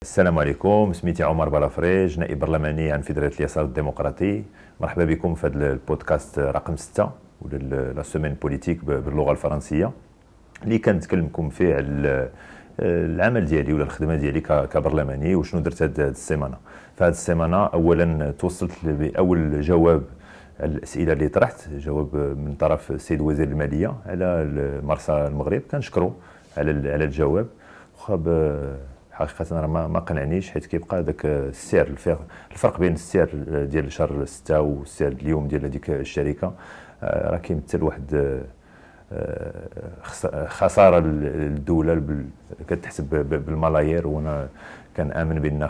السلام عليكم. سميتي عمر بلافريج، نائب برلماني عن فيدرالية اليسار الديمقراطي. مرحبا بكم في هذا البودكاست رقم 6 ولا لا سيمين بوليتيك باللغه الفرنسيه، اللي كنتكلمكم فيه على العمل ديالي ولا الخدمه ديالي كبرلماني وشنو درت هذه السيمانه. فهذه السيمانه اولا توصلت باول جواب على الاسئله اللي طرحت، جواب من طرف السيد وزير الماليه على مرسى المغرب، كنشكرو على الجواب. واخا حقيقه راه ما قنعنيش، حيت كيبقى داك السعر، الفرق بين السعر ديال شهر 6 والسعر اليوم ديال هذيك الشركه راه كيمثل واحد خساره للدوله كتحسب بالملايير. وانا كنامن بان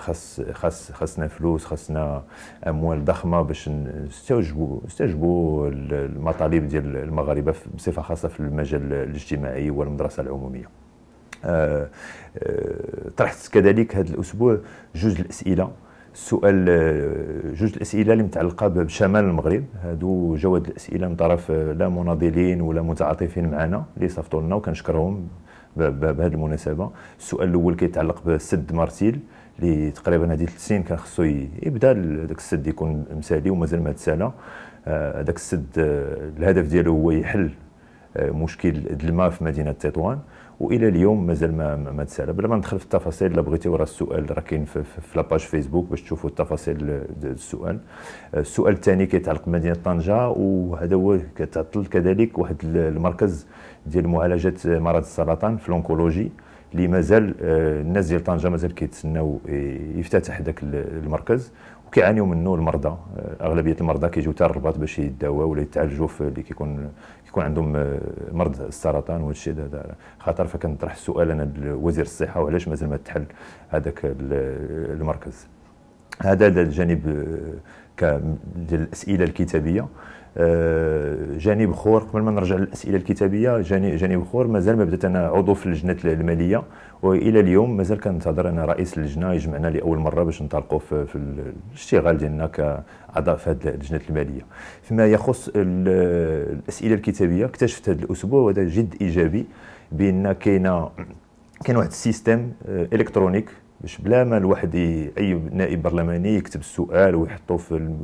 خاصنا فلوس، خاصنا اموال ضخمه باش نستجبوا المطالب ديال المغاربه بصفه خاصه في المجال الاجتماعي والمدرسه العموميه. طرحت كذلك هذا الاسبوع جوج الاسئله اللي متعلقه بشمال المغرب. هادو جواد الاسئله من طرف لا مناضلين ولا متعاطفين معنا اللي صيفطوا لنا وكنشكرهم بهذه المناسبه. السؤال الاول كيتعلق بسد مارتيل اللي تقريبا هذه 3 سنين كان خصو يبدا داك السد يكون مسالي ومازال ما تسالى. داك السد الهدف ديالو هو يحل مشكل الماء في مدينه تطوان، والى اليوم مازال ما تسالى. بلا ما ندخل في التفاصيل، الا بغيتي ورا السؤال راه كاين في لاباج فيسبوك باش تشوفوا التفاصيل السؤال. السؤال الثاني كيتعلق بمدينه طنجه، وهذا هو كتعطل كذلك واحد المركز ديال معالجه مرض السرطان في لونكولوجي اللي مازال الناس ديال طنجه مازال كيتسناو يفتتح ذاك المركز، وكيعانيو منه المرضى. اغلبيه المرضى كيجيو حتى الرباط باش يداواو ولا يتعالجوا في اللي كيكون عندهم مرض السرطان. وهذا الشيء هذا خطر. فكنطرح السؤال انا لوزير الصحه وعلاش مازال ما تحل هذاك المركز. هذا الجانب ديال الاسئله الكتابيه. جانب اخر قبل ما نرجع للاسئله الكتابيه، جانب اخر مازال ما بدات. انا عضو في اللجنه الماليه، والى اليوم مازال كنتظر انا رئيس اللجنه يجمعنا لاول مره باش ننطلقوا في الاشتغال ديالنا كاعضاء في هذه اللجنه الماليه. فيما يخص الاسئله الكتابيه، اكتشفت هذا الاسبوع وهذا جد ايجابي بان كاين واحد السيستم الكترونيك باش بلا ما الواحد اي نائب برلماني يكتب السؤال ويحطه في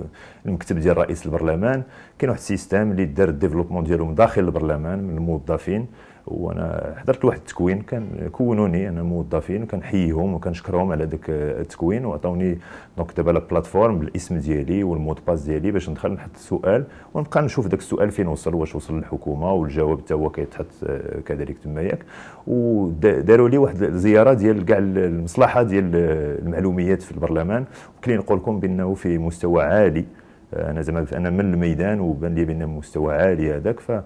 المكتب ديال رئيس البرلمان. كاين واحد السيستم اللي دار الديفلوبمون ديالو من داخل البرلمان من الموظفين، وانا حضرت واحد التكوين كونوني انا موظفين، وكنحييهم وكنشكرهم على داك التكوين، وعطاوني دونك دابا لا بلاتفورم بالاسم ديالي والمود باس ديالي باش ندخل نحط السؤال ونبقى نشوف داك السؤال فين وصل، واش وصل للحكومه، والجواب حتى هو كيتحط كذلك تما ياك. وداروا لي واحد الزياره ديال كاع المصلحه ديال المعلوميات في البرلمان، وكلي نقول لكم بانه في مستوى عالي. انا زعما انا من الميدان وبان لي بان مستوى عالي هذاك.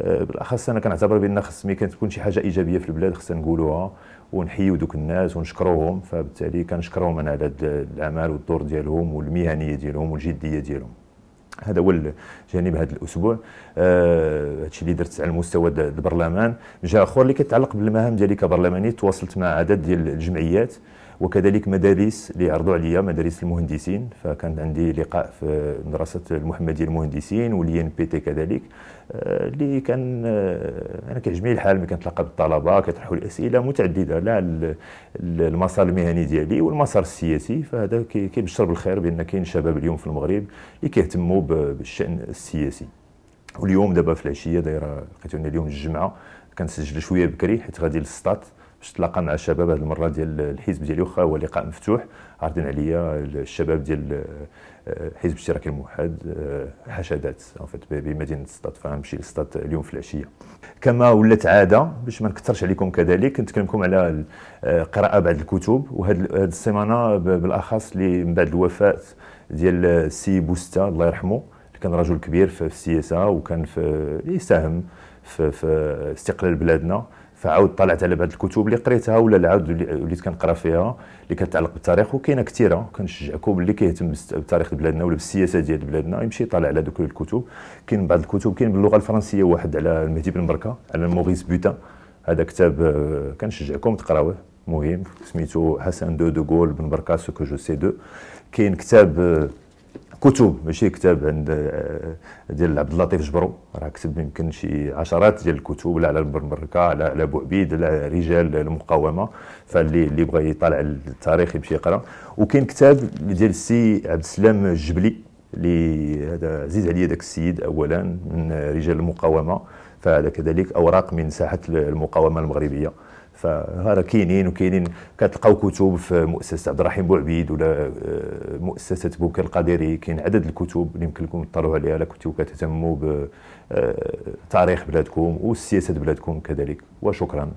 بالاخص انا كنعتبر بان خص ملي كتكون شي حاجه ايجابيه في البلاد خصنا نقولوها ونحيوا دوك الناس ونشكروهم. فبالتالي كنشكرهم انا على العمل والدور ديالهم والمهنيه ديالهم والجديه ديالهم. هذا هو الجانب هذا الاسبوع. هادشي اللي درت على مستوى البرلمان. جا اخر اللي كيتعلق بالمهام ديالي كبرلماني، تواصلت مع عدد ديال الجمعيات وكذلك مدارس اللي عرضوا عليا، مدارس المهندسين. فكان عندي لقاء في مدرسه المحمديه للمهندسين واللي ان بي تي كذلك، اللي كان انا كيعجبني الحال ملي كنتلاقى بالطلبه كيطرحوا لي اسئله متعدده لا على المسار المهني ديالي والمسار السياسي. فهذا كيبشر بالخير بان كاين شباب اليوم في المغرب اللي كيهتموا بالشان السياسي. واليوم دابا في العشيه دايره لقيتوني اليوم الجمعه كنسجل شويه بكري حيت غادي للسطات باش نتلاقى مع الشباب هذه المره ديال الحزب ديالي، واخا هو لقاء مفتوح عارضين عليا الشباب ديال حزب الاشتراكي الموحد حشدات بمدينه السطات. فغنمشي للسطات اليوم في العشيه. كما ولات عاده باش ما نكثرش عليكم كذلك نتكلمكم على قراءه بعض الكتب. وهذه السيمانه بالاخص اللي من بعد الوفاه ديال السي بوستا الله يرحمه، اللي كان رجل كبير في السياسه وكان يساهم في استقلال بلادنا. فعاود طلعت على بعض الكتب اللي قريتها ولا العاود وليت كنقرا فيها اللي كتعلق بالتاريخ، وكاينه كثيره. كنشجعكم اللي كيهتم بالتاريخ بلادنا ولا بالسياسه ديال بلادنا يمشي يطالع على دوك الكتب. كاين بعض الكتب كاين باللغه الفرنسيه واحد على المهدي بن بركه، على موريس بوتان. هذا كتاب كنشجعكم تقراوه، مهم، سميتو حسن دو غول بن بركه سو كو جو سي دو. كاين كتاب كتب ماشي كتاب عند ديال عبد اللطيف جبرو، راه كتب يمكن شي عشرات ديال الكتب، لا على المبرمركه، على بوعبيد، على رجال المقاومه. فاللي بغى يطالع التاريخ يمشي يقرا. وكاين كتاب ديال السي عبد السلام الجبلي، اللي هذا عزيز عليا ذاك السيد اولا، من رجال المقاومه، فهذا كذلك اوراق من ساحه المقاومه المغربيه. فهذا كاينين وكاينين، كتلقاو كتب في مؤسسه عبد الرحيم بوعبيد ولا مؤسسه بوكا القادري. كاين عدد الكتب اللي يمكن لكم تطلعوا عليها الا كنتوا كتهتموا بتاريخ بلادكم وسياسه بلادكم كذلك. وشكرا.